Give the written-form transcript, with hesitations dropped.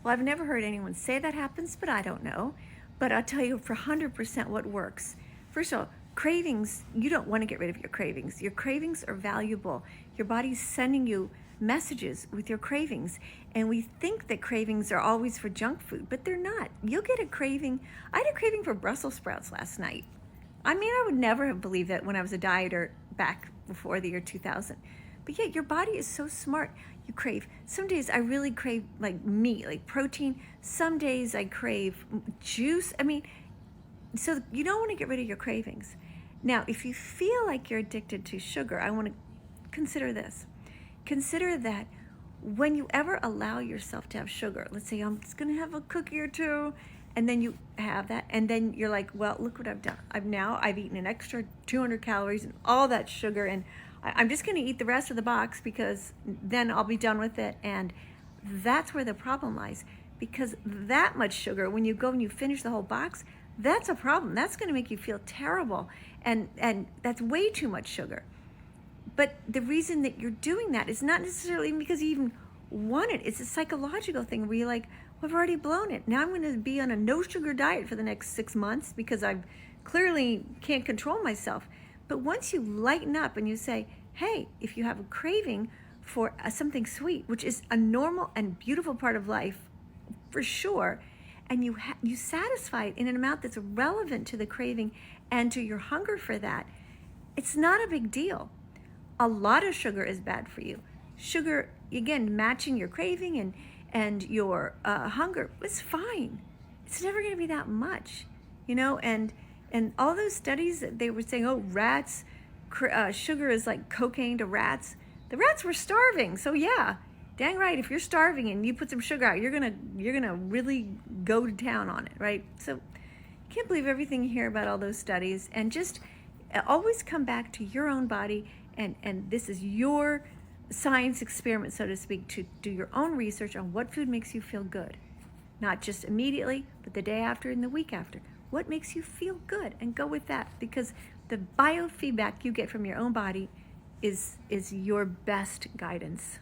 Well, I've never heard anyone say that happens, but I don't know. But I'll tell you for 100% what works. First of all, cravings, you don't want to get rid of your cravings. Your cravings are valuable. Your body's sending you messages with your cravings. And we think that cravings are always for junk food, but they're not. You'll get a craving. I had a craving for Brussels sprouts last night. I mean, I would never have believed that when I was a dieter back before the year 2000. But yeah, your body is so smart. You crave. Some days I really crave like meat, like protein. Some days I crave juice. I mean, so you don't want to get rid of your cravings. Now, if you feel like you're addicted to sugar, I want to consider this. Consider that when you ever allow yourself to have sugar, let's say I'm just going to have a cookie or two, and then you have that, and then you're like, well, look what I've done. I've eaten an extra 200 calories and all that sugar, and I'm just going to eat the rest of the box because then I'll be done with it. And that's where the problem lies, because that much sugar, when you go and you finish the whole box, that's a problem. That's going to make you feel terrible, and that's way too much sugar. But the reason that you're doing that is not necessarily because you even want it. It's a psychological thing where you're like, well, I've already blown it. Now I'm going to be on a no sugar diet for the next 6 months because I clearly can't control myself. But once you lighten up and you say, hey, if you have a craving for something sweet, which is a normal and beautiful part of life for sure, and you satisfy it in an amount that's relevant to the craving and to your hunger for that, it's not a big deal. A lot of sugar is bad for you. Sugar, again, matching your craving and your hunger is fine. It's never going to be that much, and all those studies that they were saying, oh, rats, sugar is like cocaine to rats. The rats were starving, so yeah, dang right. If you're starving and you put some sugar out, you're gonna really go to town on it, right? So you can't believe everything you hear about all those studies, and just always come back to your own body, and this is your science experiment, so to speak, to do your own research on what food makes you feel good, not just immediately, but the day after and the week after. What makes you feel good, and go with that, because the biofeedback you get from your own body is your best guidance.